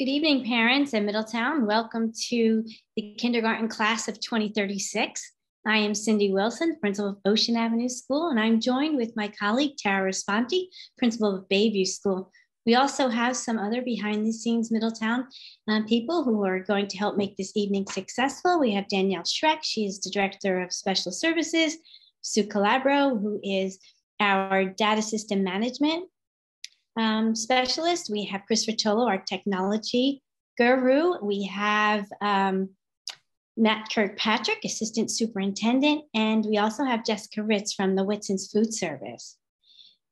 Good evening, parents in Middletown. Welcome to the kindergarten class of 2036. I am Cindy Wilson, principal of Ocean Avenue School, and I'm joined with my colleague, Tara Responti, principal of Bayview School. We also have some other behind the scenes Middletown people who are going to help make this evening successful. We have Danielle Schreck. She is the Director of Special Services. Sue Calabro, who is our Data System Management specialist. We have Chris Rotolo, our technology guru. We have Matt Kirkpatrick, assistant superintendent, and we also have Jessica Ritz from the Whitson's Food Service.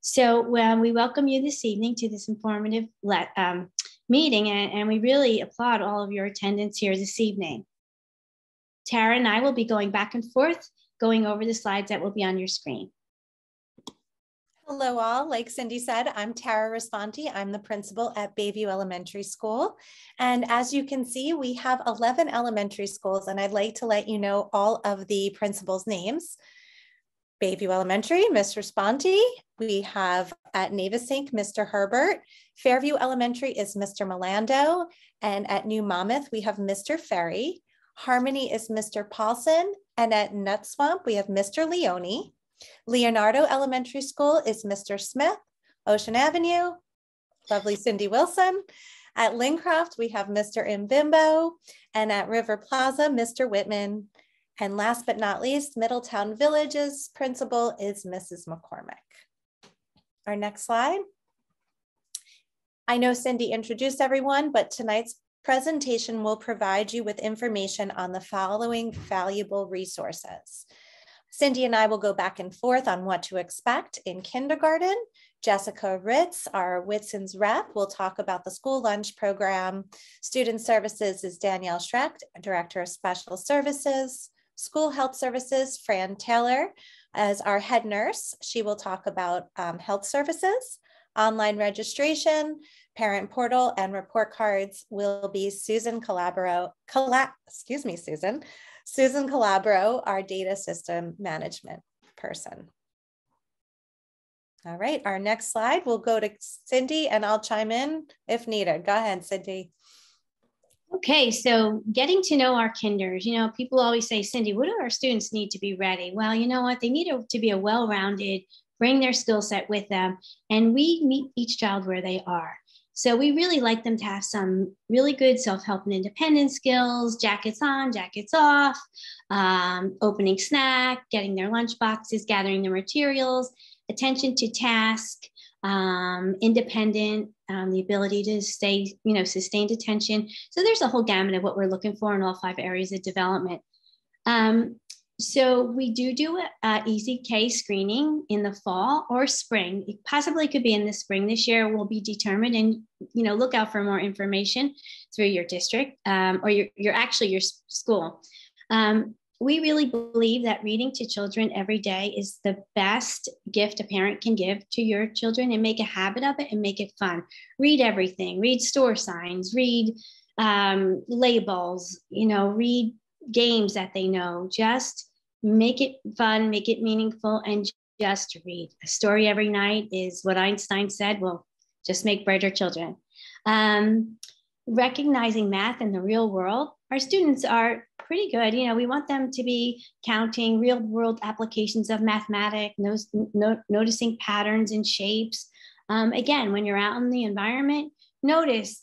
So we welcome you this evening to this informative meeting, and we really applaud all of your attendance here this evening. Tara and I will be going back and forth, going over the slides that will be on your screen. Hello all, like Cindy said, I'm Tara Responti. I'm the principal at Bayview Elementary School. And as you can see, we have 11 elementary schools, and I'd like to let you know all of the principals' names. Bayview Elementary, Ms. Responti. We have at Navesink, Mr. Herbert. Fairview Elementary is Mr. Milando. And at New Monmouth, we have Mr. Ferry. Harmony is Mr. Paulson. And at Nut Swamp, we have Mr. Leone. Leonardo Elementary School is Mr. Smith. Ocean Avenue, lovely Cindy Wilson. At Lincroft, we have Mr. Imbimbo. And at River Plaza, Mr. Whitman. And last but not least, Middletown Village's principal is Mrs. McCormick. Our next slide. I know Cindy introduced everyone, but tonight's presentation will provide you with information on the following valuable resources. Cindy and I will go back and forth on what to expect in kindergarten. Jessica Ritz, our Whitson's rep, will talk about the school lunch program. Student services is Danielle Schreck, Director of Special Services. School health services, Fran Taylor, as our head nurse. She will talk about health services. Online registration, parent portal, and report cards will be Susan Calabro, Susan Calabro, our data system management person. All right, our next slide, we'll go to Cindy and I'll chime in if needed. Go ahead, Cindy. Okay, so getting to know our kinders, people always say, Cindy, what do our students need to be ready? Well, you know what? They need to be a well-rounded, bring their skill set with them, and we meet each child where they are. So we really like them to have some really good self-help and independence skills, jackets on, jackets off, opening snack, getting their lunch boxes, gathering their materials, attention to task, independent, the ability to stay, sustained attention. So there's a whole gamut of what we're looking for in all 5 areas of development. So we do easy K screening in the fall or spring. It possibly could be in the spring. This year will be determined, and look out for more information through your district or your school. We really believe that reading to children every day is the best gift a parent can give to your children, and make a habit of it and make it fun. Read everything, read store signs, read labels, read games that they know. Just make it fun, make it meaningful, and just read. A story every night is what Einstein said will just make brighter children. Recognizing math in the real world. Our students are pretty good. We want them to be counting real world applications of mathematics, noticing patterns and shapes. Again, when you're out in the environment, notice,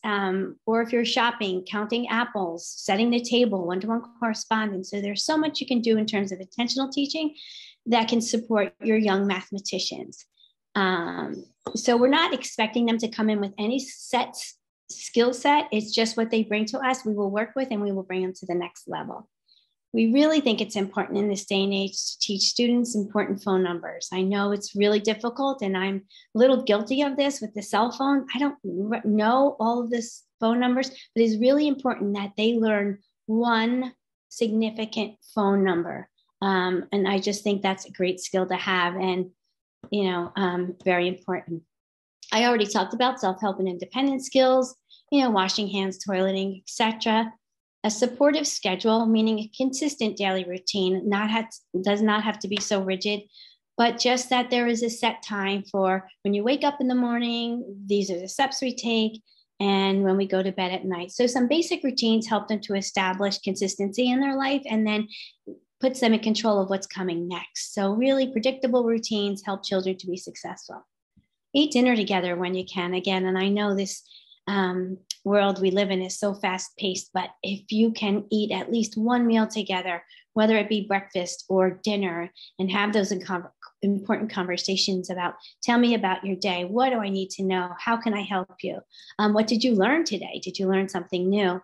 or if you're shopping, counting apples, setting the table, one-to-one correspondence. So there's so much you can do in terms of intentional teaching that can support your young mathematicians. So we're not expecting them to come in with any set skill set. It's just what they bring to us. We will work with, and we will bring them to the next level. We really think it's important in this day and age to teach students important phone numbers. I know it's really difficult, and I'm a little guilty of this with the cell phone. I don't know all of this phone numbers, but it's really important that they learn one significant phone number. And I just think that's a great skill to have, and very important. I already talked about self-help and independent skills, washing hands, toileting, etc. A supportive schedule, meaning a consistent daily routine, does not have to be so rigid, but just that there is a set time for when you wake up in the morning, these are the steps we take. and when we go to bed at night. So some basic routines help them to establish consistency in their life and then puts them in control of what's coming next. So really predictable routines help children to be successful. Eat dinner together when you can, again. And I know this world we live in is so fast paced, but if you can eat at least one meal together, whether it be breakfast or dinner, and have those important conversations about, tell me about your day. What do I need to know? How can I help you? What did you learn today? Did you learn something new?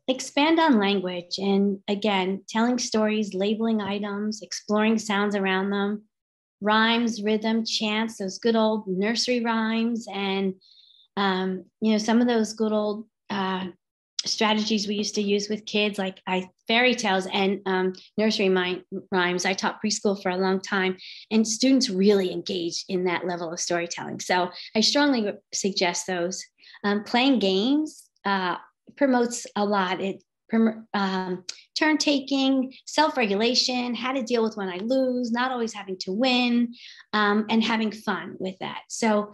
Expand on language. And again, telling stories, labeling items, exploring sounds around them, rhymes, rhythm, chants, those good old nursery rhymes, and some of those good old strategies we used to use with kids, like fairy tales and nursery rhymes. I taught preschool for a long time, and students really engage in that level of storytelling. So I strongly suggest those. Playing games promotes a lot. It turn taking, self-regulation, how to deal with when I lose, not always having to win, and having fun with that. So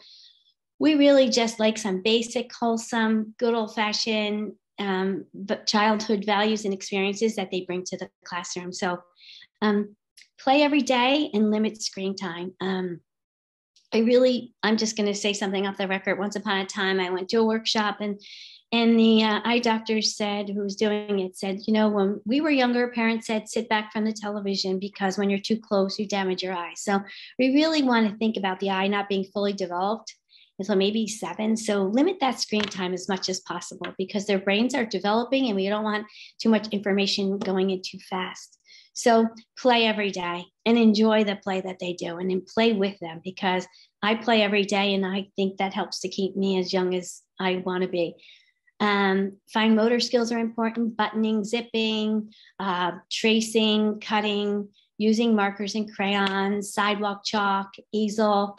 we really just like some basic, wholesome, good old-fashioned but childhood values and experiences that they bring to the classroom. So play every day and limit screen time. I'm just going to say something off the record. Once upon a time, I went to a workshop, and the eye doctor said, who was doing it, said, when we were younger, parents said, sit back from the television because when you're too close, you damage your eyes. So we really want to think about the eye not being fully developed until maybe 7. So limit that screen time as much as possible because their brains are developing and we don't want too much information going in too fast. So play every day and enjoy the play that they do, and then play with them, because I play every day and I think that helps to keep me as young as I want to be. Fine motor skills are important: buttoning, zipping, tracing, cutting, using markers and crayons, sidewalk chalk, easel,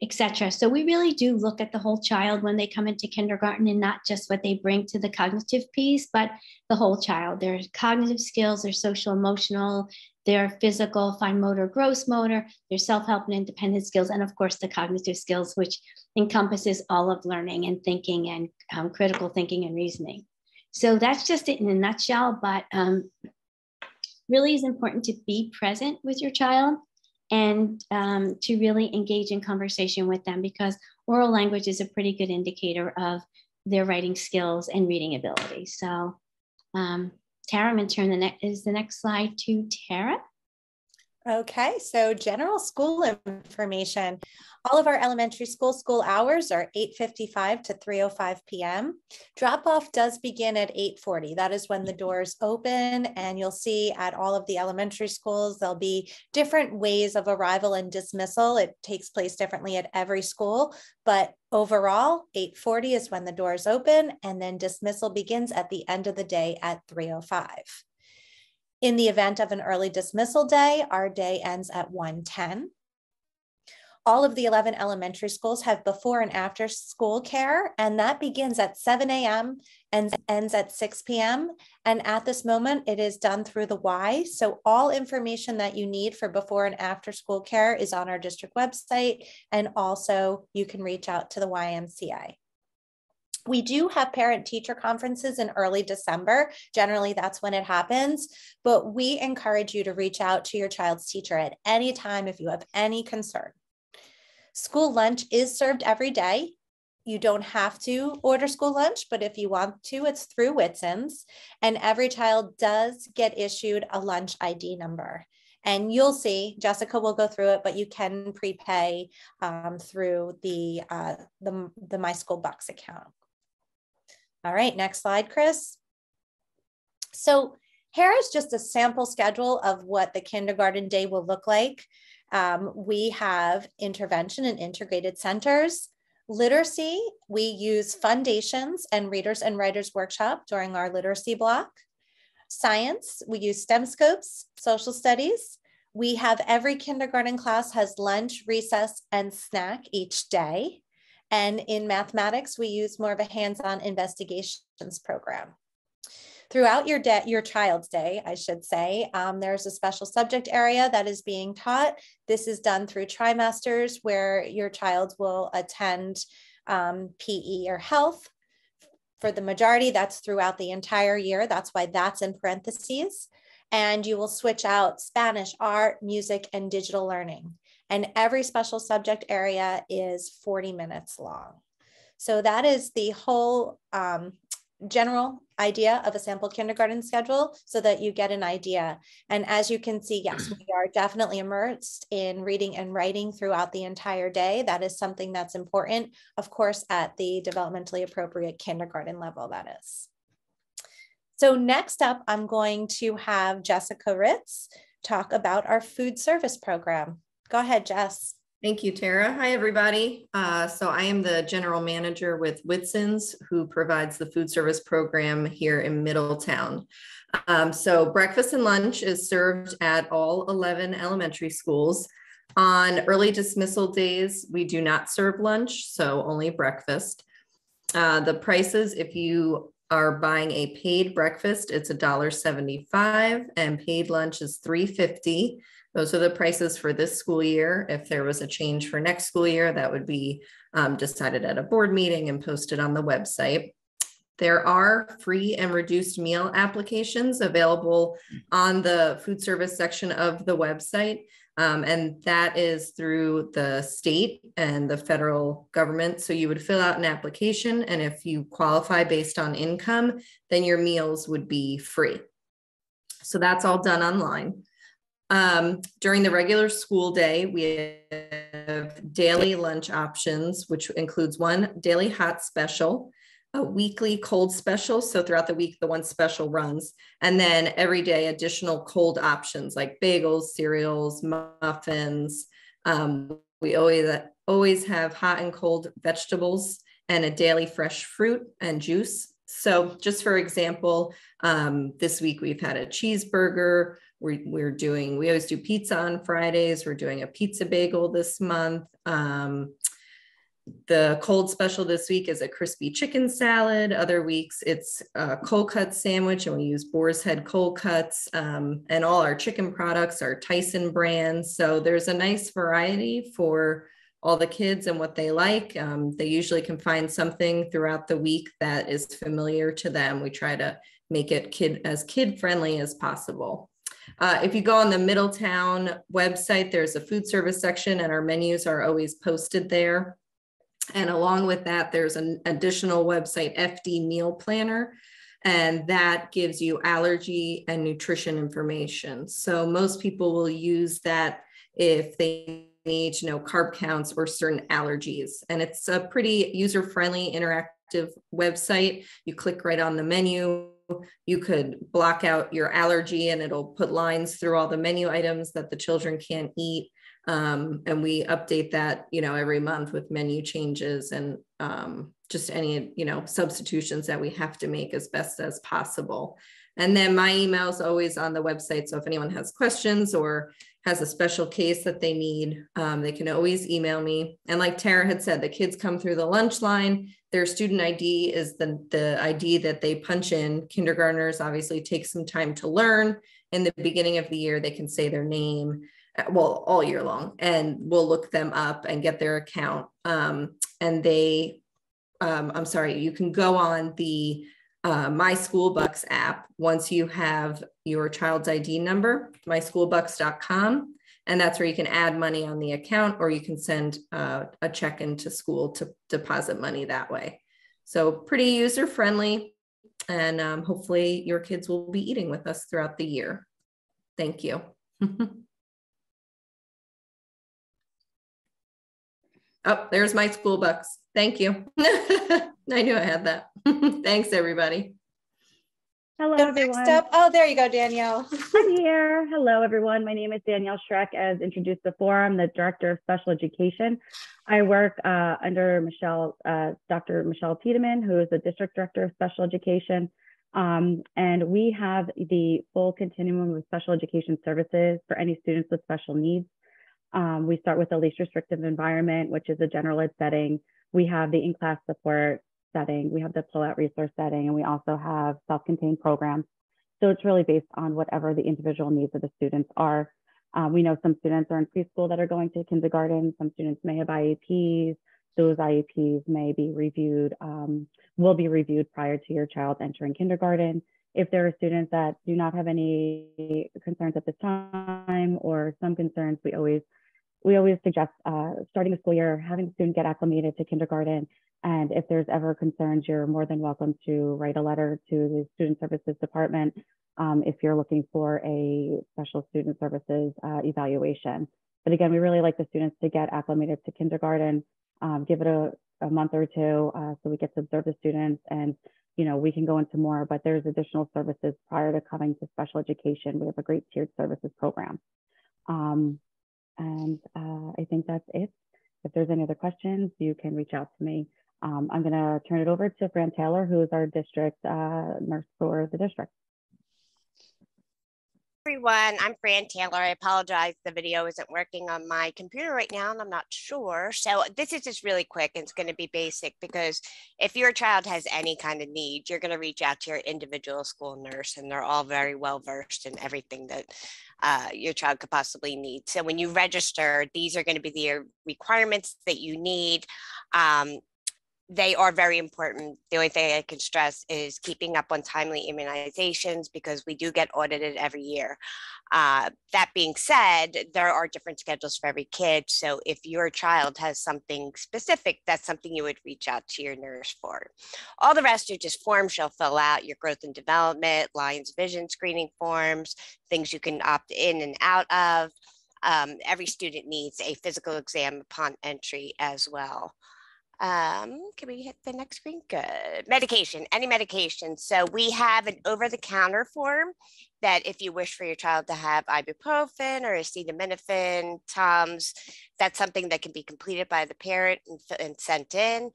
etc. So we really do look at the whole child when they come into kindergarten, and not just what they bring to the cognitive piece, but the whole child, their cognitive skills, their social, emotional, their physical, fine motor, gross motor, their self-help and independent skills, and of course the cognitive skills, which encompasses all of learning and thinking and critical thinking and reasoning. So that's just it in a nutshell, but really is important to be present with your child and to really engage in conversation with them, because oral language is a pretty good indicator of their writing skills and reading ability. So Tara, I'm going to turn the next slide to Tara. Okay, so general school information. All of our elementary school hours are 8:55 to 3:05 p.m. Drop-off does begin at 8:40. That is when the doors open, and you'll see at all of the elementary schools, there'll be different ways of arrival and dismissal. It takes place differently at every school, but overall, 8:40 is when the doors open, and then dismissal begins at the end of the day at 3:05. In the event of an early dismissal day, our day ends at 1:10. All of the 11 elementary schools have before and after school care, and that begins at 7 a.m. and ends at 6 p.m. And at this moment, it is done through the Y. So all information that you need for before and after school care is on our district website, and also you can reach out to the YMCA. We do have parent-teacher conferences in early December. Generally, that's when it happens, but we encourage you to reach out to your child's teacher at any time if you have any concern. School lunch is served every day. You don't have to order school lunch, but if you want to, it's through Whitson's, and every child does get issued a lunch ID number. And you'll see, Jessica will go through it, but you can prepay through the My School Bucks account. All right, next slide, Chris. So here is just a sample schedule of what the kindergarten day will look like. We have intervention and integrated centers. Literacy, we use Foundations and Readers and Writers Workshop during our literacy block. Science, we use STEM scopes. Social studies, we have every kindergarten class has lunch, recess, and snack each day. And in mathematics, we use more of a hands-on investigations program. Throughout your child's day, I should say, there's a special subject area that is being taught. This is done through trimesters where your child will attend PE or health. For the majority, that's throughout the entire year. That's why that's in parentheses. And you will switch out Spanish, art, music, and digital learning. And every special subject area is 40 minutes long. So that is the whole general idea of a sample kindergarten schedule so that you get an idea. And as you can see, yes, we are definitely immersed in reading and writing throughout the entire day. That is something that's important, of course, at the developmentally appropriate kindergarten level, that is. So next up, I'm going to have Jessica Ritz talk about our food service program. Go ahead, Jess. Thank you, Tara. Hi, everybody. So I am the general manager with Whitson's, who provides the food service program here in Middletown. So breakfast and lunch is served at all 11 elementary schools. On early dismissal days, we do not serve lunch, so only breakfast. The prices, if you are buying a paid breakfast, it's $1.75, and paid lunch is $3.50. Those are the prices for this school year. If there was a change for next school year, that would be decided at a board meeting and posted on the website. There are free and reduced meal applications available on the food service section of the website. And that is through the state and the federal government. So you would fill out an application, and if you qualify based on income, then your meals would be free. So that's all done online. During the regular school day, we have daily lunch options, which includes one daily hot special, a weekly cold special. So throughout the week, the one special runs, and then every day additional cold options like bagels, cereals, muffins. We always have hot and cold vegetables and a daily fresh fruit and juice. So just for example, this week we've had a cheeseburger. We always do pizza on Fridays. We're doing a pizza bagel this month. The cold special this week is a crispy chicken salad. Other weeks it's a cold cut sandwich, and we use Boar's Head cold cuts. And all our chicken products are Tyson brands. So there's a nice variety for all the kids and what they like. They usually can find something throughout the week that is familiar to them. We try to make it as kid friendly as possible. If you go on the Middletown website, there's a food service section, and our menus are always posted there. And along with that, there's an additional website, FD Meal Planner, and that gives you allergy and nutrition information. So most people will use that if they need to know carb counts or certain allergies. And it's a pretty user-friendly, interactive website. You click right on the menu. You could block out your allergy, and it'll put lines through all the menu items that the children can't eat. And we update that, every month with menu changes and just any, substitutions that we have to make as best as possible. And then my email is always on the website. So if anyone has questions or has a special case that they need, they can always email me. And like Tara had said, the kids come through the lunch line. Their student ID is the ID that they punch in. Kindergartners obviously take some time to learn. In the beginning of the year, they can say their name, well, all year long, and we'll look them up and get their account. And you can go on the My School Bucks app once you have your child's ID number, myschoolbucks.com. And that's where you can add money on the account, or you can send a check into school to deposit money that way. So pretty user friendly, and hopefully your kids will be eating with us throughout the year. Thank you. Oh, there's My School Bucks. Thank you. I knew I had that. Thanks, everybody. Hello, So everyone. Next up, oh, there you go, Danielle. I'm here. Hello, everyone. My name is Danielle Schreck. As introduced before, I'm the Director of Special Education. I work under Dr. Michelle Tiedemann, who is the District Director of Special Education. And we have the full continuum of special education services for any students with special needs. We start with the least restrictive environment, which is a general ed setting. We have the in-class support setting. We have the pull-out resource setting, and we also have self-contained programs. So it's really based on whatever the individual needs of the students are. We know some students are in preschool that are going to kindergarten. Some students may have IEPs. those IEPs may be reviewed, will be reviewed prior to your child entering kindergarten. If there are students that do not have any concerns at this time or some concerns, we always suggest starting the school year, having the student get acclimated to kindergarten. And if there's ever concerns, you're more than welcome to write a letter to the Student Services Department if you're looking for a special student services evaluation. But again, we really like the students to get acclimated to kindergarten, give it a month or two so we get to observe the students, and we can go into more, but there's additional services prior to coming to special education. We have a great tiered services program. I think that's it. If there's any other questions, you can reach out to me. I'm going to turn it over to Fran Taylor, who is our district nurse for the district. Everyone, I'm Fran Taylor. I apologize, the video isn't working on my computer right now and I'm not sure. So this is just really quick and it's going to be basic, because if your child has any kind of need, you're going to reach out to your individual school nurse, and they're all very well versed in everything that your child could possibly need. So when you register, these are going to be the requirements that you need. They are very important. The only thing I can stress is keeping up on timely immunizations, because we do get audited every year. That being said, there are different schedules for every kid. So if your child has something specific, that's something you would reach out to your nurse for. All the rest are just forms you'll fill out: your growth and development, Lyons vision screening forms, things you can opt in and out of. Every student needs a physical exam upon entry as well. Can we hit the next screen? Good. Medication, any medication. So we have an over-the-counter form that if you wish for your child to have ibuprofen or acetaminophen, Tums, that's something that can be completed by the parent and sent in.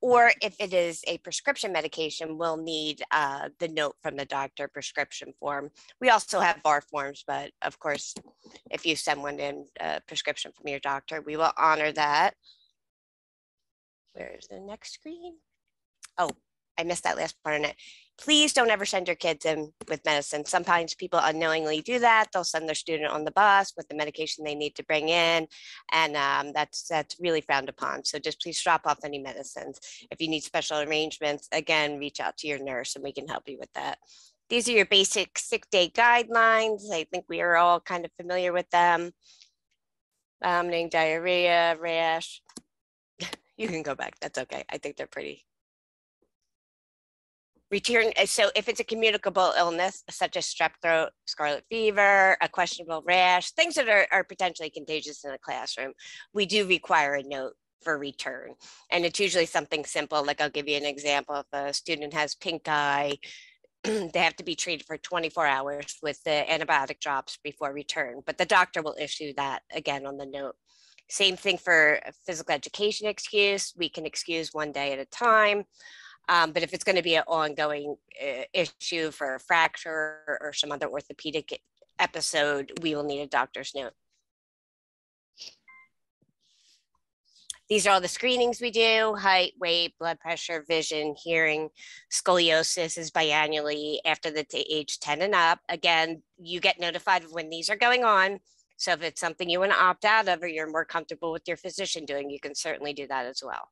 Or if it is a prescription medication, we'll need the note from the doctor, prescription form. We also have bar forms, but of course, if you send one in, a prescription from your doctor, we will honor that. Where's the next screen? Oh, I missed that last part on it. Please don't ever send your kids in with medicine. Sometimes people unknowingly do that. They'll send their student on the bus with the medication they need to bring in, and that's really frowned upon. So just please drop off any medicines. If you need special arrangements, again, reach out to your nurse and we can help you with that. These are your basic sick day guidelines. I think we are all kind of familiar with them. Vomiting, diarrhea, rash. You can go back, that's okay. I think they're pretty. Return, so if it's a communicable illness, such as strep throat, scarlet fever, a questionable rash, things that are potentially contagious in a classroom, we do require a note for return. And it's usually something simple, like I'll give you an example. If a student has pink eye, they have to be treated for 24 hours with the antibiotic drops before return, but the doctor will issue that again on the note. Same thing for a physical education excuse. We can excuse one day at a time. But if it's going to be an ongoing issue for a fracture or some other orthopedic episode, we will need a doctor's note. These are all the screenings we do: height, weight, blood pressure, vision, hearing. Scoliosis is biannually after the age 10 and up. Again, you get notified of when these are going on. So if it's something you want to opt out of or you're more comfortable with your physician doing, you can certainly do that as well.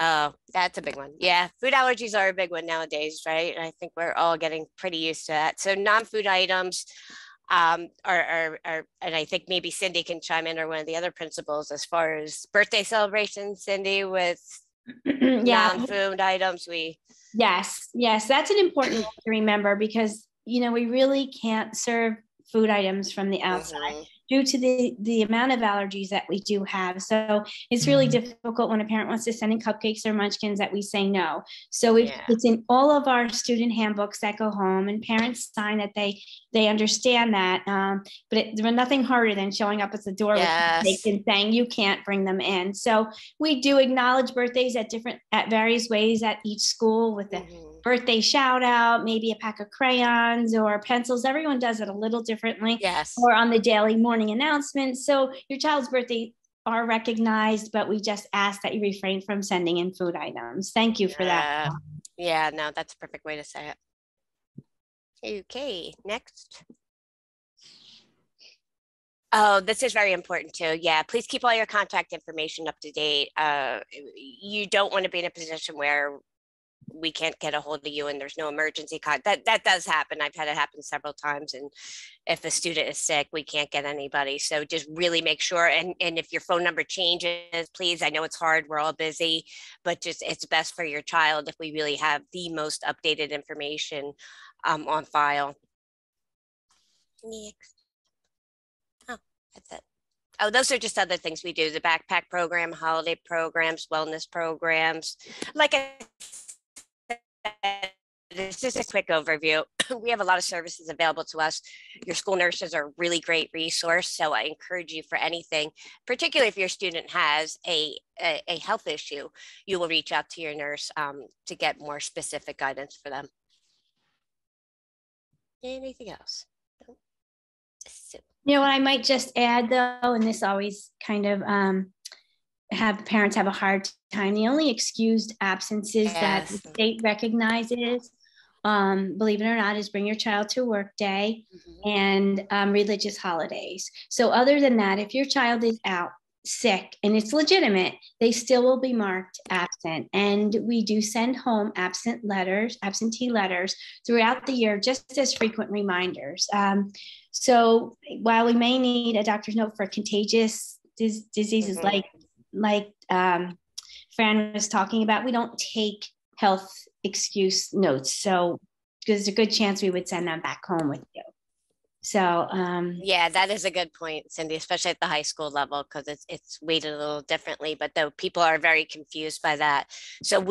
Oh, that's a big one. Yeah, food allergies are a big one nowadays, right? And I think we're all getting pretty used to that. So non-food items and I think maybe Cindy can chime in, or one of the other principals, as far as birthday celebrations, Cindy, with non-food items. Yes, that's an important one to remember, because we really can't serve food items from the outside due to the amount of allergies that we do have. So it's really difficult when a parent wants to send in cupcakes or munchkins that we say no. So it's in all of our student handbooks that go home, and parents sign that they understand that. But there's nothing harder than showing up at the door with cupcakes and saying you can't bring them in. So we do acknowledge birthdays at various ways at each school, with the birthday shout out, maybe a pack of crayons or pencils. Everyone does it a little differently. Or on the daily morning announcements. So your child's birthday are recognized, but we just ask that you refrain from sending in food items. Thank you for that. Yeah, no, that's a perfect way to say it. Okay, next. Oh, this is very important too. Yeah, please keep all your contact information up to date. You don't want to be in a position where we can't get a hold of you and there's no emergency contact. That does happen. I've had it happen several times. And if a student is sick, we can't get anybody. So just really make sure. And if your phone number changes, please, I know it's hard. We're all busy, but just it's best for your child if we really have the most updated information on file. Next. Oh, that's it. Oh, those are just other things we do. The backpack program, holiday programs, wellness programs. Like I said, this is a quick overview. We have a lot of services available to us. Your school nurses are a really great resource. So I encourage you for anything, particularly if your student has a health issue, you will reach out to your nurse to get more specific guidance for them. Anything else? You know what I might just add though, and this always kind of have parents have a hard time. The only excused absences that the state recognizes, believe it or not, is bring your child to a work day and religious holidays. So other than that, if your child is out sick and it's legitimate, they still will be marked absent. And we do send home absentee letters throughout the year, just as frequent reminders. So while we may need a doctor's note for contagious diseases like Fran was talking about, we don't take health excuse notes. So there's a good chance we would send them back home with you. So yeah, that is a good point, Cindy, especially at the high school level, because it's weighted a little differently, but though people are very confused by that. So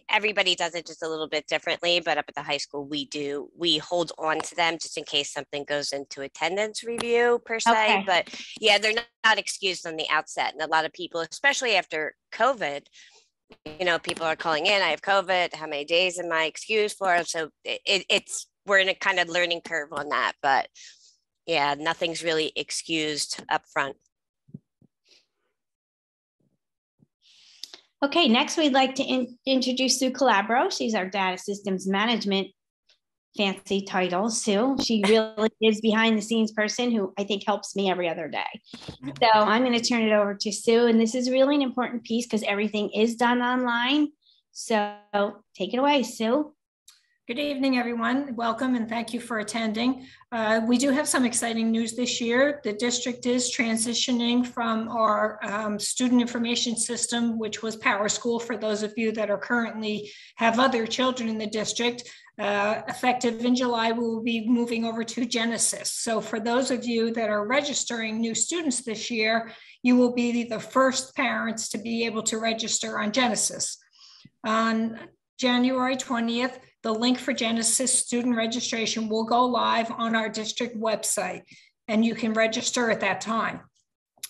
everybody does it just a little bit differently, but up at the high school, we hold on to them just in case something goes into attendance review per se. Okay. But yeah, they're not excused on the outset. And a lot of people, especially after COVID, you know, people are calling in, I have COVID, how many days am I excused for? So we're in a kind of learning curve on that, but yeah, nothing's really excused up front. Okay, next we'd like to introduce Sue Calabro. She's our data systems management, fancy title, Sue. She really is behind the scenes person who I think helps me every other day. So I'm going to turn it over to Sue, and this is really an important piece because everything is done online. So take it away, Sue. Good evening, everyone. Welcome and thank you for attending. We do have some exciting news this year. The district is transitioning from our student information system, which was PowerSchool for those of you that are currently have other children in the district. Effective in July, we will be moving over to Genesis. So for those of you that are registering new students this year, you will be the first parents to be able to register on Genesis. On January 20th, the link for Genesis student registration will go live on our district website, and you can register at that time.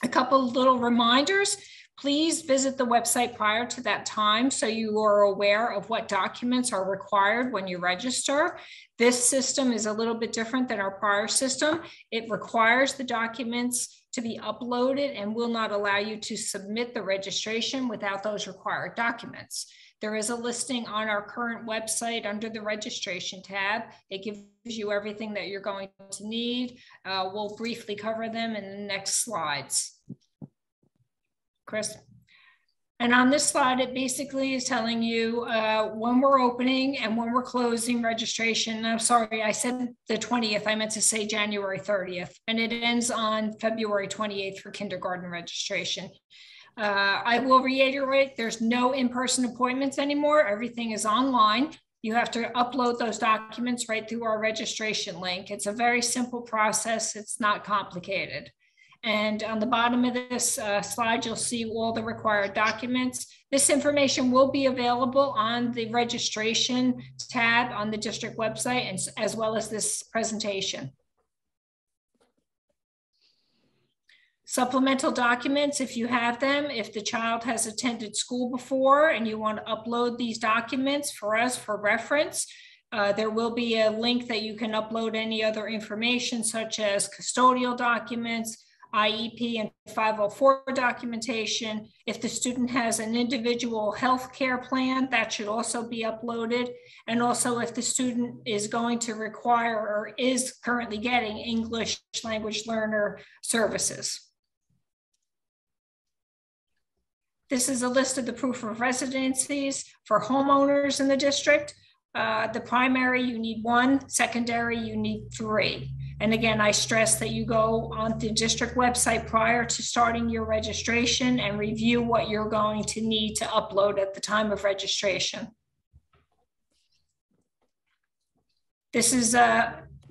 A couple little reminders. Please visit the website prior to that time so you are aware of what documents are required when you register. This system is a little bit different than our prior system. It requires the documents to be uploaded and will not allow you to submit the registration without those required documents. There is a listing on our current website under the registration tab. It gives you everything that you're going to need. We'll briefly cover them in the next slides. Chris. And on this slide, it basically is telling you when we're opening and when we're closing registration. I'm sorry, I said the 20th. I meant to say January 30th. And it ends on February 28th for kindergarten registration. I will reiterate, there's no in-person appointments anymore. Everything is online. You have to upload those documents right through our registration link. It's a very simple process. It's not complicated. And on the bottom of this slide, you'll see all the required documents. This information will be available on the registration tab on the district website, and as well as this presentation. Supplemental documents, if you have them, if the child has attended school before and you want to upload these documents for us for reference, there will be a link that you can upload any other information such as custodial documents, IEP and 504 documentation. If the student has an individual health care plan, that should also be uploaded. And also if the student is going to require or is currently getting English language learner services. This is a list of the proof of residencies for homeowners in the district. The primary, you need 1, secondary, you need 3. And again, I stress that you go on the district website prior to starting your registration and review what you're going to need to upload at the time of registration. This is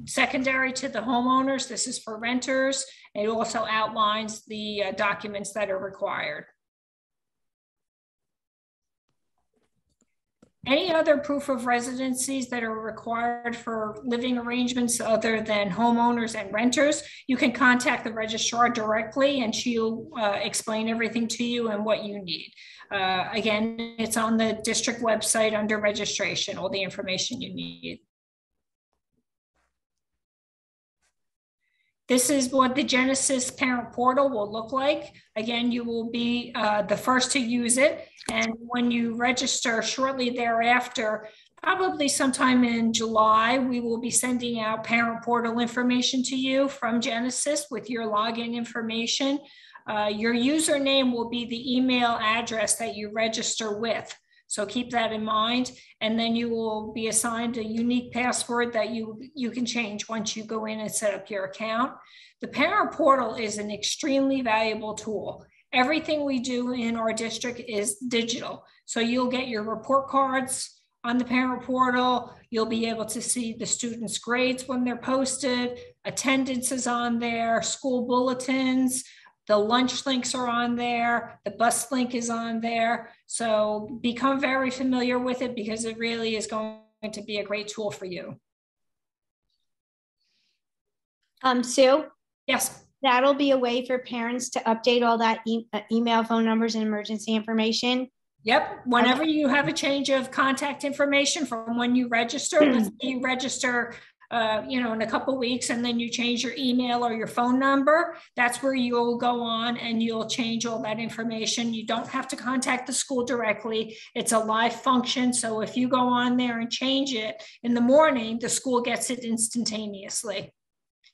secondary to the homeowners. This is for renters. It also outlines the documents that are required. Any other proof of residencies that are required for living arrangements other than homeowners and renters, you can contact the registrar directly and she'll explain everything to you and what you need. Again, it's on the district website under registration, all the information you need. This is what the Genesis parent portal will look like. Again, you will be the first to use it. And when you register shortly thereafter, probably sometime in July, we will be sending out parent portal information to you from Genesis with your login information. Your username will be the email address that you register with. So keep that in mind. And then you will be assigned a unique password that you can change once you go in and set up your account. The parent portal is an extremely valuable tool. Everything we do in our district is digital. So you'll get your report cards on the parent portal. You'll be able to see the students' grades when they're posted. Attendance is on there, school bulletins. The lunch links are on there. The bus link is on there. So become very familiar with it because it really is going to be a great tool for you. Sue? Yes. That'll be a way for parents to update all that email, phone numbers, and emergency information. Yep. Whenever you have a change of contact information from when you register, let's say you register in a couple of weeks and then you change your email or your phone number, that's where you'll go on and you'll change all that information. You don't have to contact the school directly. It's a live function. So if you go on there and change it in the morning, the school gets it instantaneously.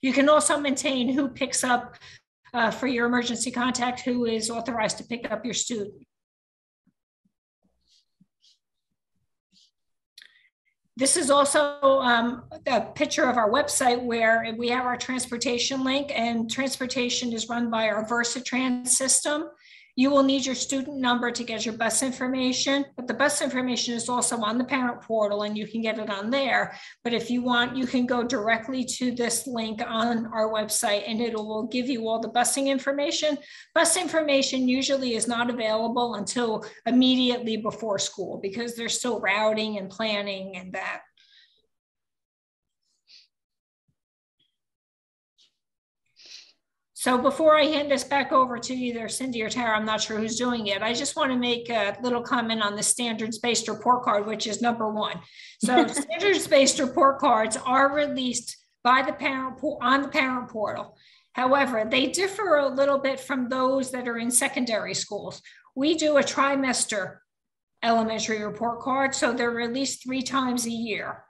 You can also maintain who picks up for your emergency contact, who is authorized to pick up your student. This is also a picture of our website where we have our transportation link, and transportation is run by our VersaTrans system. You will need your student number to get your bus information, but the bus information is also on the parent portal and you can get it on there. But if you want, you can go directly to this link on our website and it will give you all the busing information. Bus information usually is not available until immediately before school because they're still routing and planning and that. So before I hand this back over to either Cindy or Tara, I'm not sure who's doing it, I just want to make a little comment on the standards-based report card, which is number 1. So standards-based report cards are released by the parent on the parent portal. However, they differ a little bit from those that are in secondary schools. We do a trimester elementary report card, so they're released 3 times a year.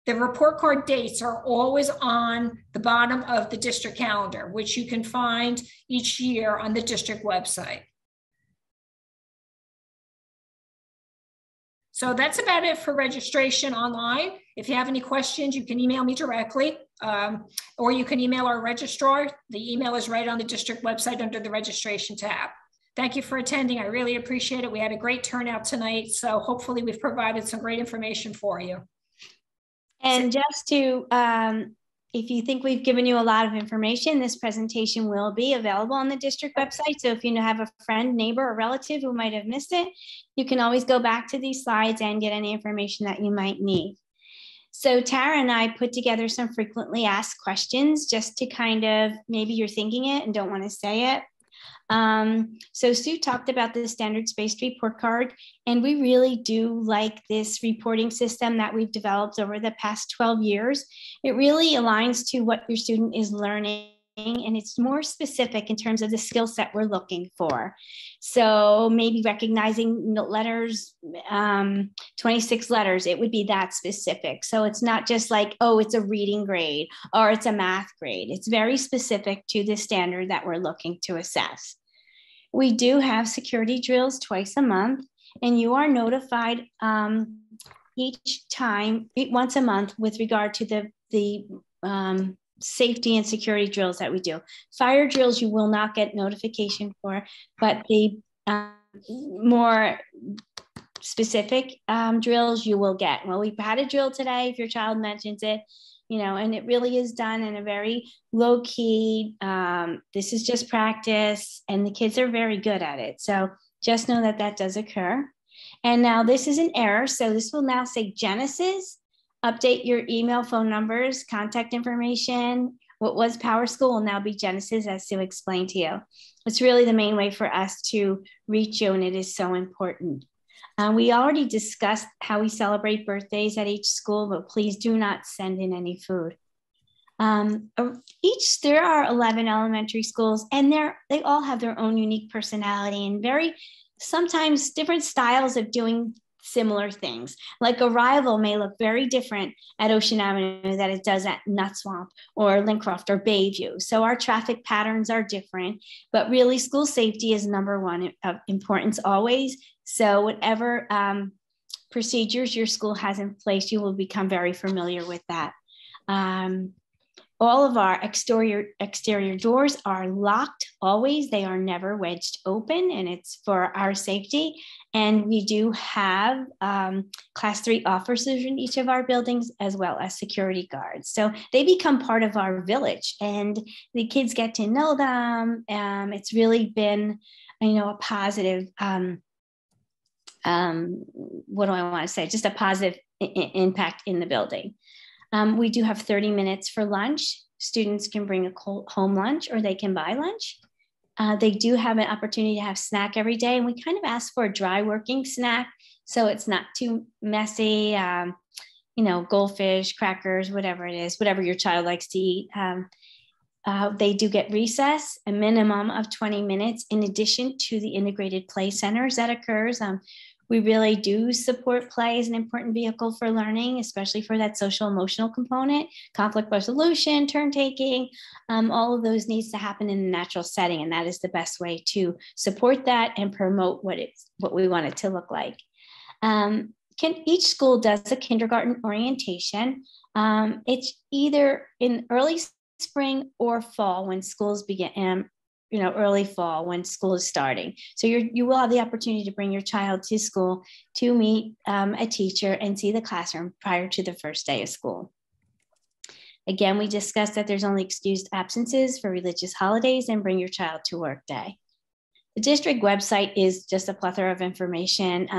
The report card dates are always on the bottom of the district calendar, which you can find each year on the district website. So that's about it for registration online. If you have any questions, you can email me directly, or you can email our registrar. The email is right on the district website under the registration tab. Thank you for attending. I really appreciate it. We had a great turnout tonight, so hopefully we've provided some great information for you. And just to, if you think we've given you a lot of information, this presentation will be available on the district website. So if you have a friend, neighbor, or relative who might have missed it, you can always go back to these slides and get any information that you might need. So Tara and I put together some frequently asked questions just to kind of, maybe you're thinking it and don't want to say it. So Sue talked about the standards-based report card, and we really do like this reporting system that we've developed over the past 12 years. It really aligns to what your student is learning and it's more specific in terms of the skill set we're looking for. So maybe recognizing letters, 26 letters, it would be that specific. So it's not just like, oh, it's a reading grade or it's a math grade. It's very specific to the standard that we're looking to assess. We do have security drills twice a month, and you are notified once a month with regard to the safety and security drills that we do. Fire drills you will not get notification for, but the more specific drills you will get. Well, we've had a drill today, if your child mentions it, and it really is done in a very low key, this is just practice, and the kids are very good at it. So just know that that does occur. And now this is an error. So this will now say Genesis. Update your email, phone numbers, contact information. What was Power School will now be Genesis, as Sue explained to you. It's really the main way for us to reach you, and it is so important. We already discussed how we celebrate birthdays at each school, but please do not send in any food. There are 11 elementary schools, and they all have their own unique personality and sometimes different styles of doing similar things. Like arrival may look very different at Ocean Avenue than it does at Nut Swamp or Lincroft or Bayview. So our traffic patterns are different, but really school safety is number one of importance always. So whatever procedures your school has in place, you will become very familiar with that. All of our exterior doors are locked always. They are never wedged open, and it's for our safety. And we do have class 3 officers in each of our buildings, as well as security guards. So they become part of our village, and the kids get to know them. It's really been, a positive, what do I want to say? Just a positive impact in the building. We do have 30 minutes for lunch. Students can bring a home lunch, or they can buy lunch. They do have an opportunity to have snack every day. And we kind of ask for a dry working snack, so it's not too messy, goldfish, crackers, whatever it is, whatever your child likes to eat. They do get recess, a minimum of 20 minutes, in addition to the integrated play centers that occurs. We really do support play as an important vehicle for learning, especially for that social emotional component, conflict resolution, turn taking, all of those needs to happen in a natural setting. And that is the best way to support that and promote what we want it to look like. Each school does a kindergarten orientation. It's either in early spring or fall when schools begin, early fall when school is starting. So you will have the opportunity to bring your child to school to meet a teacher and see the classroom prior to the first day of school. Again, we discussed that there's only excused absences for religious holidays, and bring your child to work day. The district website is just a plethora of information,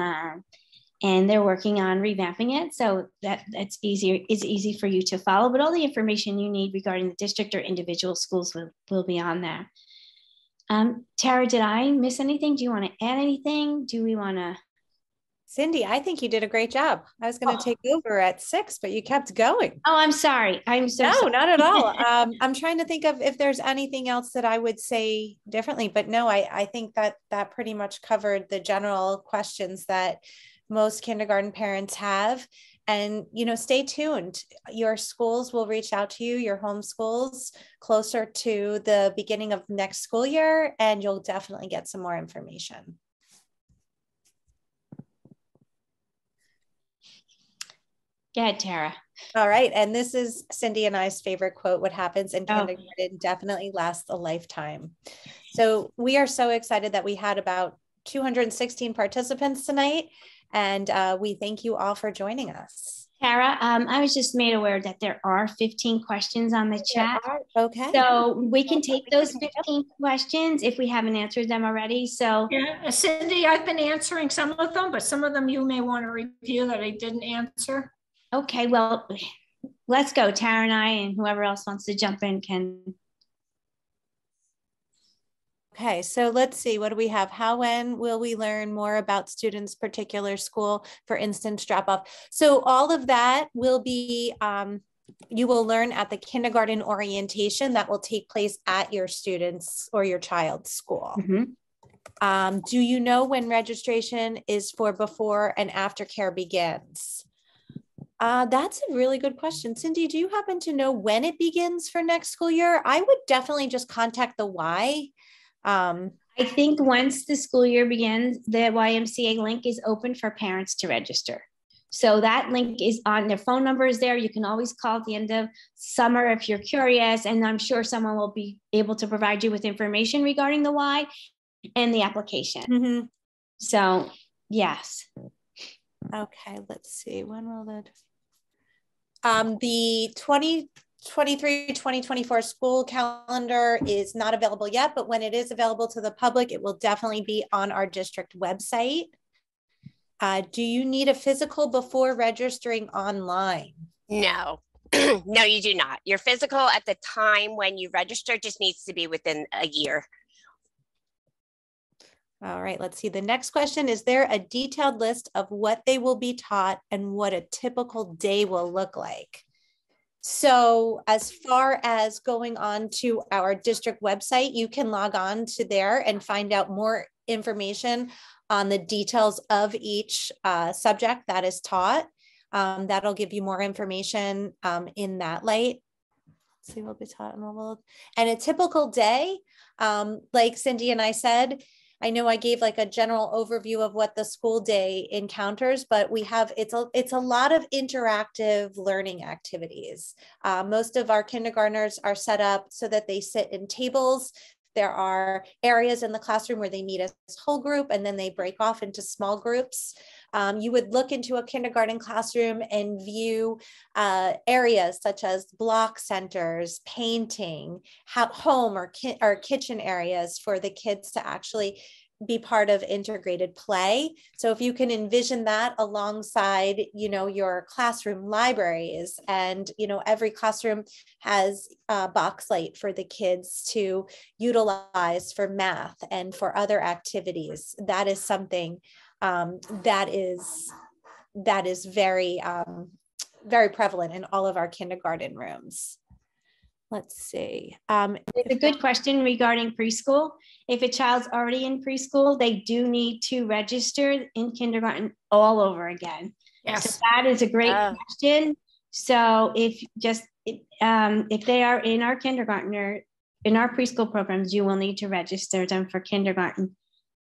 and they're working on revamping it so that it's easy for you to follow, but all the information you need regarding the district or individual schools will be on there. Tara, did I miss anything? Do you want to add anything? Do we want to? Cindy, I think you did a great job. I was going to take over at 6, but you kept going. Oh, I'm sorry. I'm so No, sorry. not at all. I'm trying to think of if there's anything else that I would say differently, but no, I think that pretty much covered the general questions that most kindergarten parents have. And, stay tuned. Your schools will reach out to you, your home schools, closer to the beginning of next school year, and you'll definitely get some more information. Go ahead, Tara. All right. And this is Cindy and I's favorite quote: what happens in kindergarten definitely lasts a lifetime. So we are so excited that we had about 216 participants tonight. And we thank you all for joining us. Tara, I was just made aware that there are 15 questions on the chat. Okay. So we can take those 15 questions if we haven't answered them already. So yeah, Cindy, I've been answering some of them, but some of them you may want to review that I didn't answer. Okay, well, let's go. Tara and I and whoever else wants to jump in can. Okay, so let's see, what do we have? When will we learn more about students' particular school, for instance, drop off? So all of that will be you will learn at the kindergarten orientation that will take place at your students or your child's school. Do you know when registration is for before and after care begins? That's a really good question. Cindy, do you happen to know when it begins for next school year? I would definitely just contact the Y. I think once the school year begins, the YMCA link is open for parents to register. So that link is on, their phone number is there. You can always call at the end of summer if you're curious, and I'm sure someone will be able to provide you with information regarding the Y and the application. So yes. Okay, let's see. When will that? The 2023-2024 school calendar is not available yet, but when it is available to the public, it will definitely be on our district website. Do you need a physical before registering online? No, no, you do not. Your physical at the time when you register just needs to be within a year. All right, let's see. The next question, is there a detailed list of what they will be taught and what a typical day will look like? So as far as going on to our district website, you can log on to there and find out more information on the details of each subject that is taught. That'll give you more information in that light. Let's see what will be taught in the world. And a typical day, like Cindy and I said, I know I gave like a general overview of what the school day encounters, but we have, it's a lot of interactive learning activities. Most of our kindergartners are set up so that they sit in tables. There are areas in the classroom where they meet as a whole group and then they break off into small groups. You would look into a kindergarten classroom and view areas such as block centers, painting, home or kitchen areas for the kids to actually be part of integrated play. So if you can envision that alongside, you know, your classroom libraries, and, you know, every classroom has a box light for the kids to utilize for math and for other activities. That is something that is very, very prevalent in all of our kindergarten rooms. Let's see. It's a good question regarding preschool. If a child's already in preschool, they do need to register in kindergarten all over again. Yes. So that is a great question. So if they are in our kindergarten or in our preschool programs, you will need to register them for kindergarten.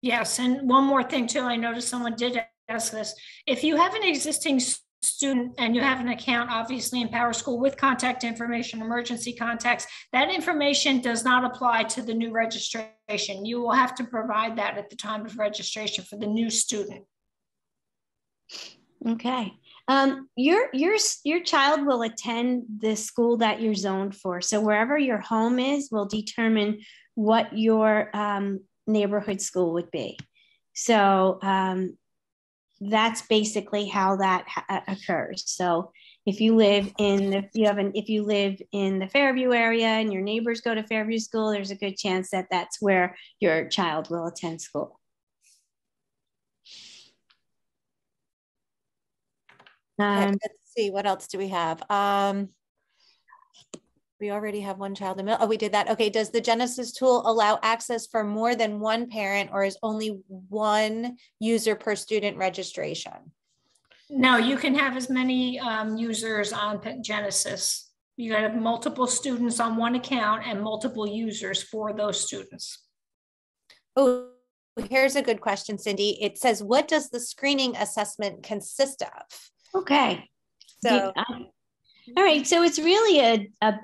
Yes, and one more thing too, I noticed someone did ask this. If you have an existing student and you have an account, obviously in PowerSchool with contact information, emergency contacts, that information does not apply to the new registration. You will have to provide that at the time of registration for the new student. Okay. Your child will attend the school that you're zoned for. So wherever your home is will determine what your neighborhood school would be. So that's basically how that occurs. So if you live in the Fairview area and your neighbors go to Fairview School, there's a good chance that that's where your child will attend school. Okay, let's see, what else do we have? We already have one child in middle. Oh, we did that. Okay. Does the Genesis tool allow access for more than one parent, or is only one user per student registration? No, you can have as many users on Genesis. You have multiple students on one account and multiple users for those students. Oh, here's a good question, Cindy. It says, what does the screening assessment consist of? Okay. So all right, so it's really a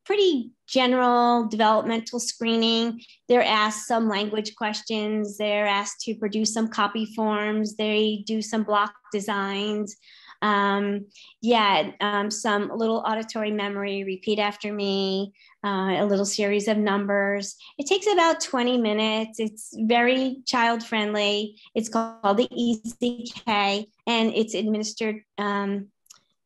pretty general developmental screening. They're asked some language questions. They're asked to produce some copy forms. They do some block designs. Some little auditory memory, repeat after me, a little series of numbers. It takes about 20 minutes. It's very child friendly. It's called the ECK, and it's administered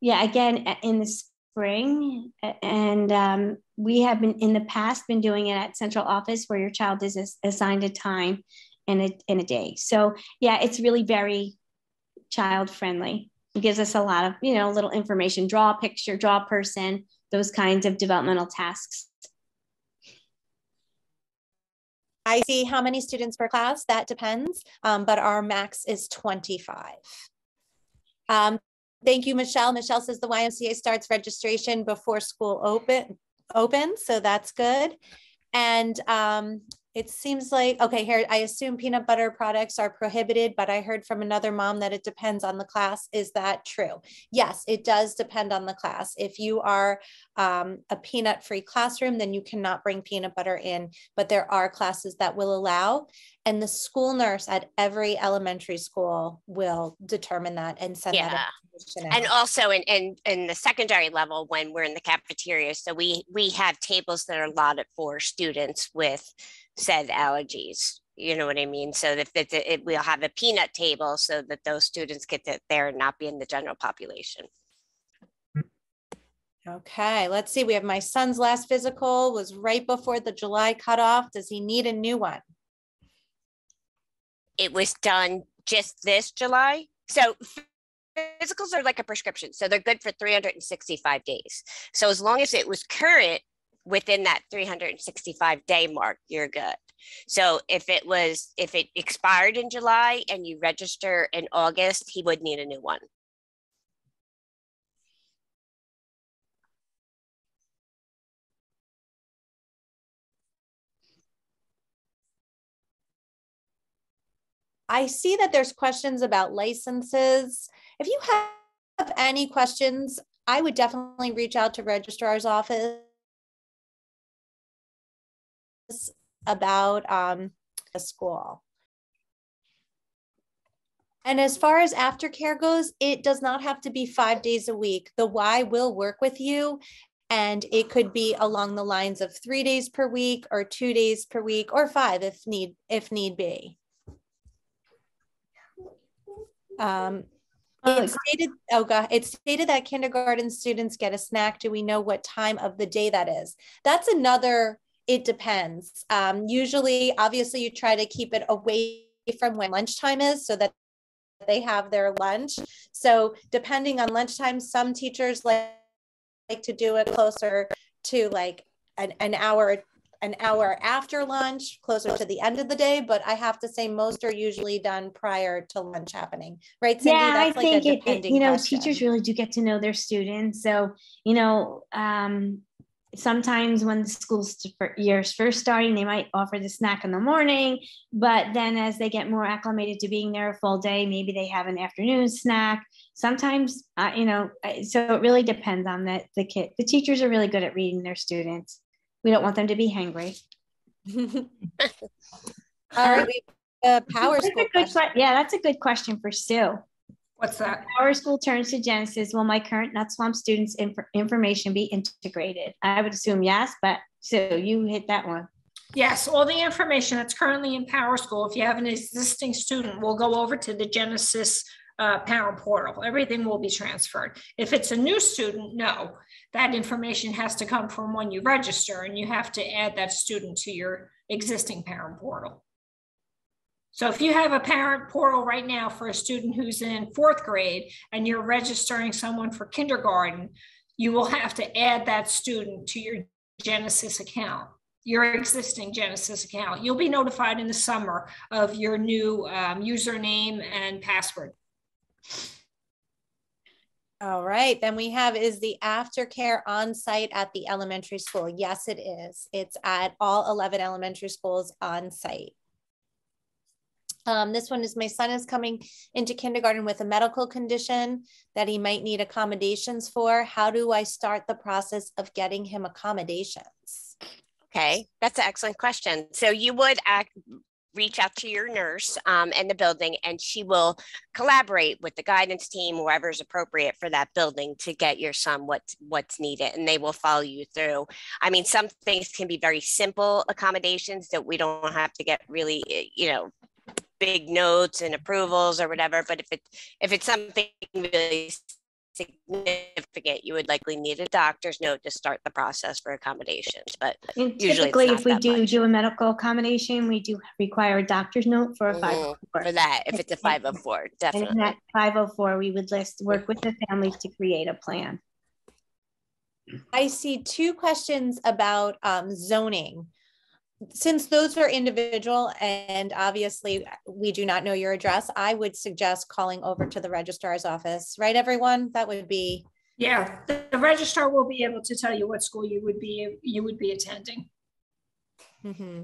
again in the spring, and we have been in the past been doing it at central office where your child is assigned a time and a day. So yeah, it's really very child friendly. It gives us a lot of, little information, draw a picture, draw a person, those kinds of developmental tasks. I see how many students per class, that depends, but our max is 25. Thank you, Michelle. Michelle says the YMCA starts registration before school opens, so that's good. And it seems like, okay, here, I assume peanut butter products are prohibited, but I heard from another mom that it depends on the class. Is that true? Yes, it does depend on the class. If you are a peanut-free classroom, then you cannot bring peanut butter in, but there are classes that will allow, and the school nurse at every elementary school will determine that and send that information out. And also in the secondary level, when we're in the cafeteria, so we have tables that are allotted for students with said allergies. You know what I mean? So that we'll have a peanut table so that those students get there and not be in the general population. Okay, let's see. We have my son's last physical was right before the July cutoff. Does he need a new one? It was done just this July. So physicals are like a prescription. So they're good for 365 days. So as long as it was current within that 365 day mark, you're good. So if it expired in July and you register in August, he would need a new one. I see that there's questions about licenses. If you have any questions, I would definitely reach out to registrar's office about the school. And as far as aftercare goes, it does not have to be 5 days a week. The Y will work with you, and it could be along the lines of 3 days per week or 2 days per week or 5 if need be. It stated that kindergarten students get a snack. Do we know what time of the day that is? That's another, it depends. Usually, obviously, you try to keep it away from when lunchtime is so that they have their lunch. So depending on lunchtime, some teachers like to do it closer to like an hour after lunch, closer to the end of the day, but I have to say most are usually done prior to lunch happening, right, Cindy? Yeah, that's I like think question. teachers really do get to know their students. So, sometimes when the school year's first starting, they might offer the snack in the morning, but then as they get more acclimated to being there a full day, maybe they have an afternoon snack. Sometimes, so it really depends on the kid. The teachers are really good at reading their students. We don't want them to be hangry. All right, Power School question. Yeah, that's a good question for Sue. What's that? Power School turns to Genesis. Will my current Nut Swamp students' information be integrated? I would assume yes, but Sue, you hit that one. Yes, all the information that's currently in Power School, if you have an existing student, will go over to the Genesis parent portal. Everything will be transferred. If it's a new student, no, that information has to come from when you register, and you have to add that student to your existing parent portal. So if you have a parent portal right now for a student who's in 4th grade and you're registering someone for kindergarten, you will have to add that student to your Genesis account, your existing Genesis account. You'll be notified in the summer of your new username and password. All right, then we have, is the aftercare on site at the elementary school? Yes, it is. It's at all 11 elementary schools on site. This one is, my son is coming into kindergarten with a medical condition that he might need accommodations for. How do I start the process of getting him accommodations? Okay, that's an excellent question. So you would reach out to your nurse in the building, and she will collaborate with the guidance team, whoever is appropriate for that building, to get your son what's needed, and they will follow you through. I mean, some things can be very simple accommodations that we don't have to get really, big notes and approvals or whatever. But if it's something really significant, you would likely need a doctor's note to start the process for accommodations. But And usually typically, it's if we not that much. do a medical accommodation, we do require a doctor's note for a 504. For that, if it's a 504, And definitely. in that 504, we would work with the families to create a plan. I see two questions about zoning. Since those are individual and obviously we do not know your address, I would suggest calling over to the registrar's office, right, everyone? That would be. Yeah, the registrar will be able to tell you what school you would be attending. Mm-hmm.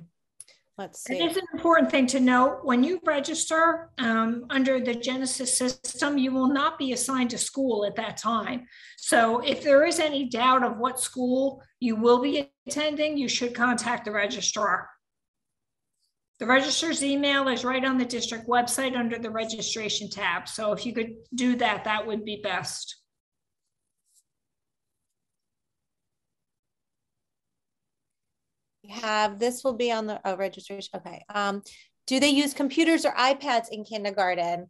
Let's see. It is an important thing to note. When you register under the Genesis system, you will not be assigned a school at that time. So if there is any doubt of what school you will be attending, you should contact the registrar. The registrar's email is right on the district website under the registration tab. So if you could do that, that would be best. This will be on the registration. Okay. Do they use computers or iPads in kindergarten?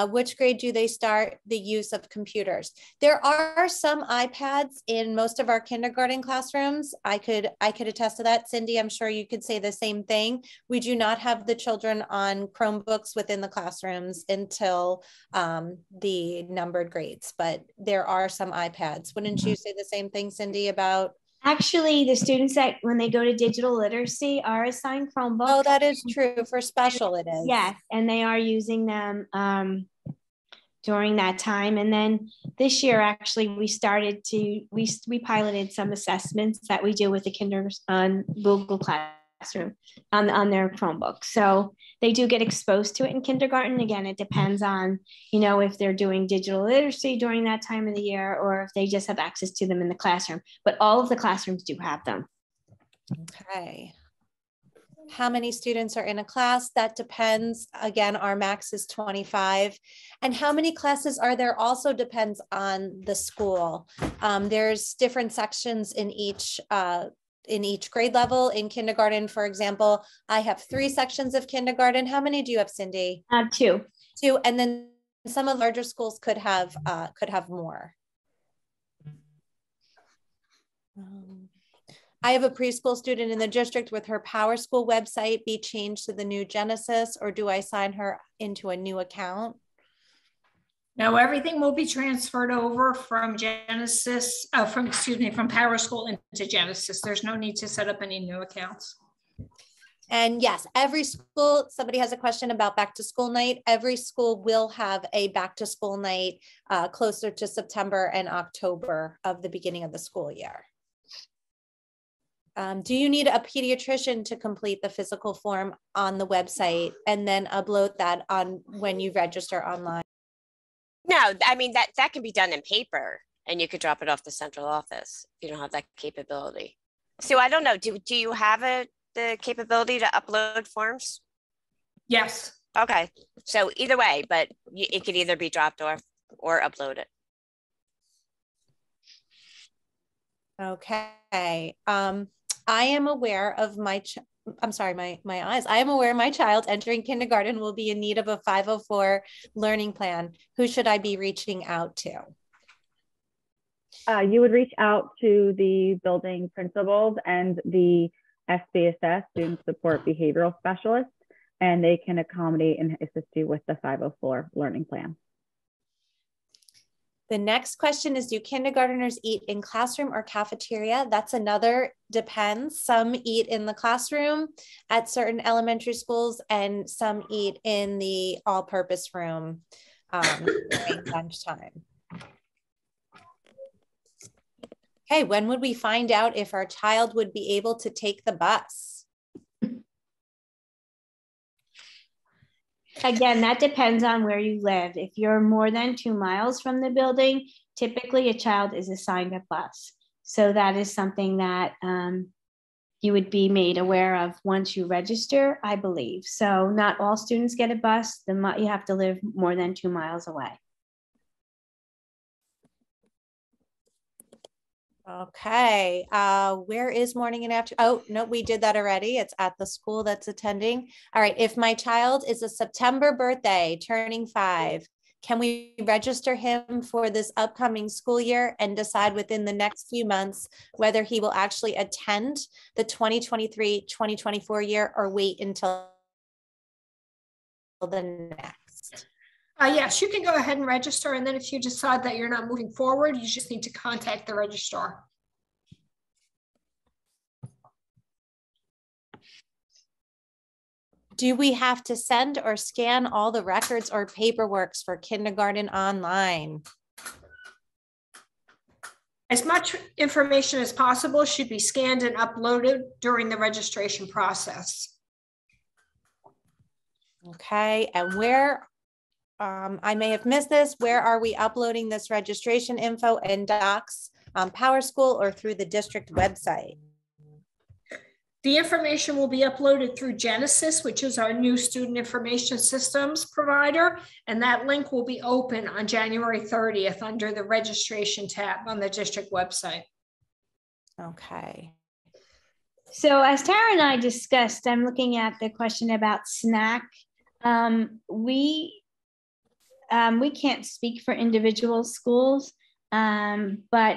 Which grade do they start the use of computers? There are some iPads in most of our kindergarten classrooms. I could attest to that. Cindy, I'm sure you could say the same thing. We do not have the children on Chromebooks within the classrooms until the numbered grades, but there are some iPads. Wouldn't you say the same thing, Cindy, about? Actually, the students that when they go to digital literacy are assigned Chromebooks. Oh, that is true. For special, it is. Yes, and they are using them during that time. And then this year, actually, we piloted some assessments that we do with the kinders on Google Classroom on their Chromebook. So they do get exposed to it in kindergarten. Again, it depends on, if they're doing digital literacy during that time of the year or if they just have access to them in the classroom. But all of the classrooms do have them. Okay. How many students are in a class? That depends. Again, our max is 25. And how many classes are there also depends on the school. There's different sections in each grade level. In kindergarten, for example, I have 3 sections of kindergarten. How many do you have, Cindy? 2. 2, and then some of the larger schools could have more. I have a preschool student in the district. With her Power School website be changed to the new Genesis, or do I sign her into a new account? No, everything will be transferred over from Genesis, from Power School into Genesis. There's no need to set up any new accounts. And yes, every school, somebody has a question about back to school night. Every school will have a back to school night closer to September and October of the beginning of the school year. Do you need a pediatrician to complete the physical form on the website and then upload that on when you register online? No, I mean, that can be done in paper and you could drop it off the central office if you don't have that capability. So I don't know, do you have the capability to upload forms? Yes. Okay, so either way, but it could either be dropped off or uploaded. Okay. I am aware of my eyes. I am aware my child entering kindergarten will be in need of a 504 learning plan. Who should I be reaching out to? You would reach out to the building principals and the SBSS, Student Support Behavioral Specialist, and they can accommodate and assist you with the 504 learning plan. The next question is, do kindergartners eat in classroom or cafeteria? That's another depends. Some eat in the classroom at certain elementary schools and some eat in the all-purpose room during lunchtime. Okay, when would we find out if our child would be able to take the bus? Again, that depends on where you live. If you're more than 2 miles from the building, typically a child is assigned a bus. So that is something that you would be made aware of once you register, I believe. So not all students get a bus. You have to live more than 2 miles away. Okay, where is morning and after? Oh, no, we did that already. It's at the school that's attending. All right, if my child is a September birthday, turning 5, Can we register him for this upcoming school year and decide within the next few months whether he will actually attend the 2023-2024 year or wait until the next? Yes, you can go ahead and register. And then if you decide that you're not moving forward, you just need to contact the registrar. Do we have to send or scan all the records or paperwork for kindergarten online? As much information as possible should be scanned and uploaded during the registration process. Okay, and where, I may have missed this, where are we uploading this registration info and docs on PowerSchool or through the district website? The information will be uploaded through Genesis, which is our new student information systems provider, and that link will be open on January 30th under the registration tab on the district website. Okay. So as Tara and I discussed, I'm looking at the question about snack. We can't speak for individual schools, but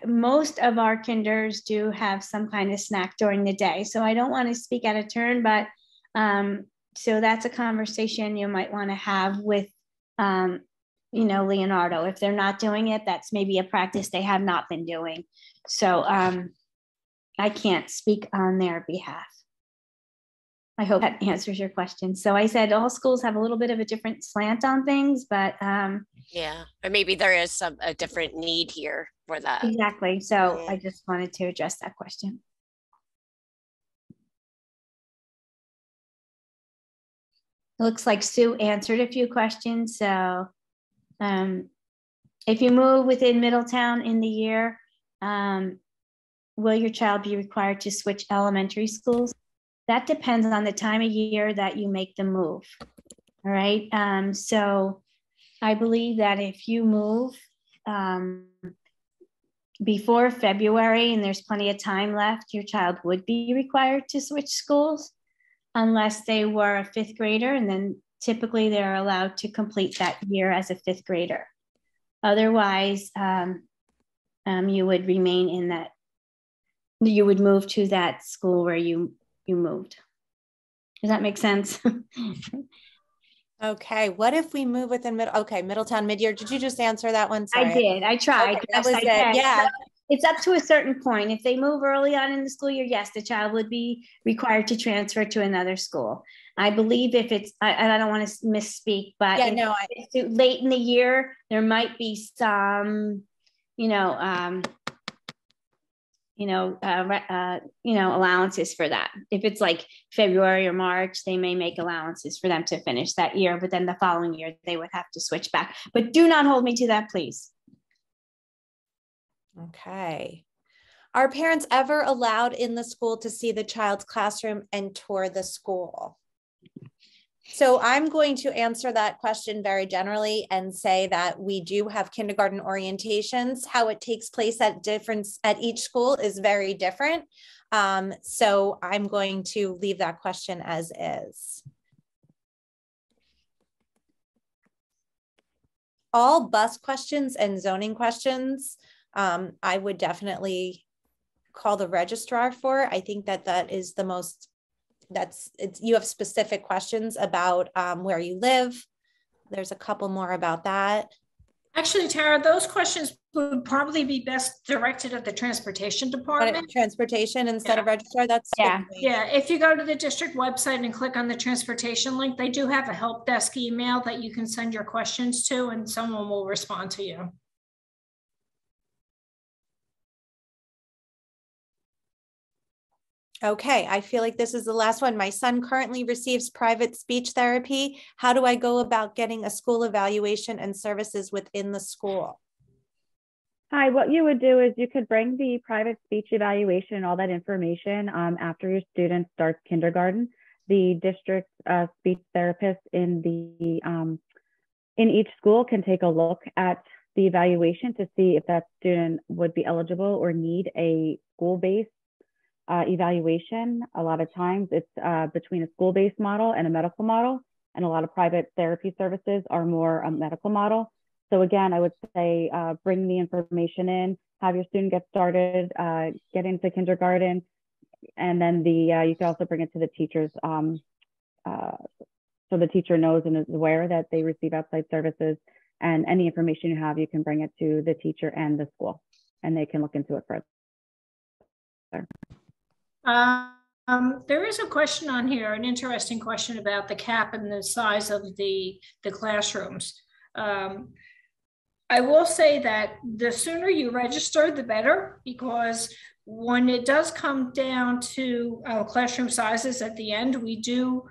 most of our kinders do have some kind of snack during the day. So I don't want to speak out of turn, but so that's a conversation you might want to have with, Leonardo. If they're not doing it, that's maybe a practice they have not been doing. So I can't speak on their behalf. I hope that answers your question. So I said all schools have a little bit of a different slant on things, but yeah, or maybe there is a different need here for that. Exactly. So I just wanted to address that question. It looks like Sue answered a few questions. So if you move within Middletown in the year, will your child be required to switch elementary schools? That depends on the time of year that you make the move. All right. So I believe that if you move before February and there's plenty of time left, your child would be required to switch schools unless they were a fifth grader. And then typically they're allowed to complete that year as a fifth grader. Otherwise, you would remain in that, you would move to that school where you moved. Does that make sense? Okay, what if we move within Middletown mid-year? Did you just answer that one? Sorry. I did. I tried. Okay, that was it. Yeah. It's up to a certain point. If they move early on in the school year, yes, the child would be required to transfer to another school. I believe if it's, and I don't want to misspeak, but yeah, if it's too late in the year, there might be some, allowances for that. If it's like February or March, they may make allowances for them to finish that year, but then the following year they would have to switch back. But do not hold me to that, please. Okay. Are parents ever allowed in the school to see the child's classroom and tour the school? So I'm going to answer that question very generally and say that we do have kindergarten orientations. How it takes place at each school is very different. So I'm going to leave that question as is. All bus questions and zoning questions, I would definitely call the registrar for. I think that is the most, you have specific questions about where you live. There's a couple more about that. Actually, Tara, those questions would probably be best directed at the transportation department. Transportation instead of registrar, that's yeah. If you go to the district website and click on the transportation link, they do have a help desk email that you can send your questions to and someone will respond to you. Okay, I feel like this is the last one. My son currently receives private speech therapy. How do I go about getting a school evaluation and services within the school? Hi, what you would do is you could bring the private speech evaluation and all that information after your student starts kindergarten. The district speech therapist in each school can take a look at the evaluation to see if that student would be eligible or need a school-based evaluation. A lot of times it's between a school-based model and a medical model. and a lot of private therapy services are more a medical model. So again, I would say bring the information in, have your student get started, get into kindergarten, and then you can also bring it to the teachers so the teacher knows and is aware that they receive outside services, and any information you have, you can bring it to the teacher and the school, and they can look into it further. There is a question on here, an interesting question about the cap and the size of the classrooms. I will say that the sooner you register, the better, because when it does come down to classroom sizes at the end, we do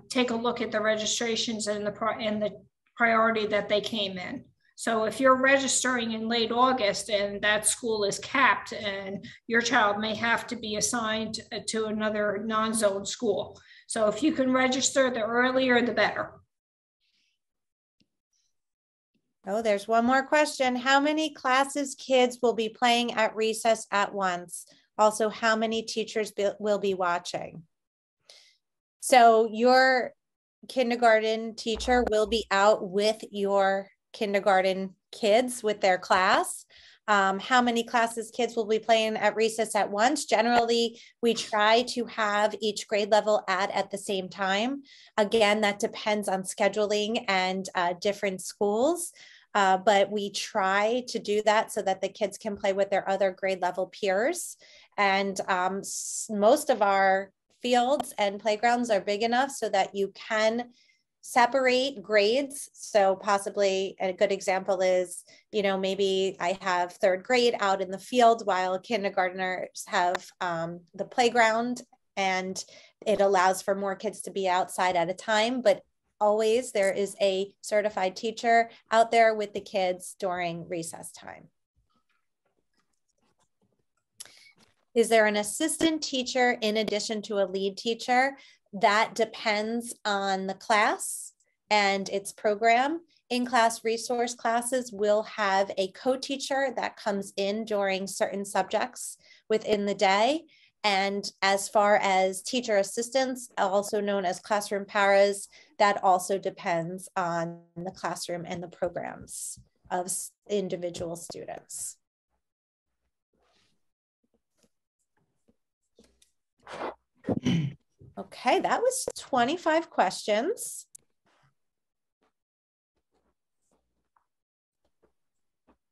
take a look at the registrations and the priority that they came in. So if you're registering in late August and that school is capped, and your child may have to be assigned to another non-zone school. So if you can register, the earlier, the better. Oh, there's one more question. How many classes kids will be playing at recess at once? Also, how many teachers will be watching? So your kindergarten teacher will be out with your kindergarten kids with their class. How many classes kids will be playing at recess at once? Generally, we try to have each grade level at the same time. Again, that depends on scheduling and different schools. But we try to do that so that the kids can play with their other grade level peers. And most of our fields and playgrounds are big enough so that you can separate grades. So possibly a good example is, maybe I have third grade out in the field while kindergartners have the playground, and it allows for more kids to be outside at a time. But always there is a certified teacher out there with the kids during recess time. Is there an assistant teacher in addition to a lead teacher? That depends on the class and its program. In-class resource classes will have a co-teacher that comes in during certain subjects within the day. And as far as teacher assistants, also known as classroom paras, that also depends on the classroom and the programs of individual students. Okay, that was 25 questions.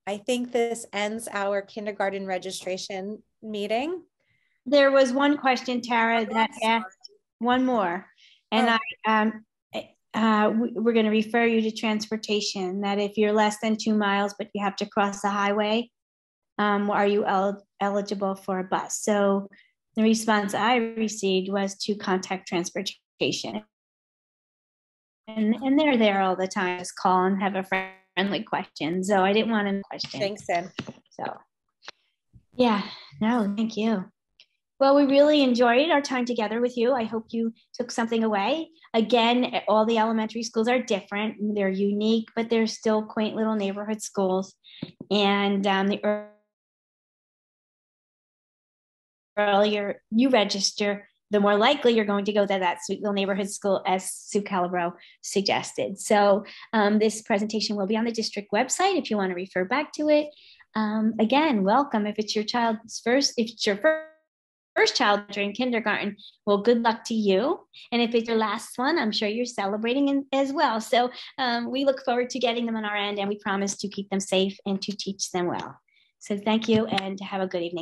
I think this ends our kindergarten registration meeting. There was one question, Tara, that asked one more, and we're going to refer you to transportation, that if you're less than 2 miles, but you have to cross the highway, are you eligible for a bus? So the response I received was to contact transportation. And they're there all the time. Just call and have a friendly question. So I didn't want to question. Thanks, Jen. So yeah, no, thank you. Well, we really enjoyed our time together with you. I hope you took something away. Again, all the elementary schools are different. They're unique, but they're still quaint little neighborhood schools. And the earlier you register, the more likely you're going to go to that sweet little neighborhood school, as Sue Calabro suggested. So this presentation will be on the district website if you want to refer back to it. Again, welcome. If it's your child's first child during kindergarten, well, good luck to you. And if it's your last one, I'm sure you're celebrating as well. So we look forward to getting them on our end, and we promise to keep them safe and to teach them well. So thank you, and have a good evening.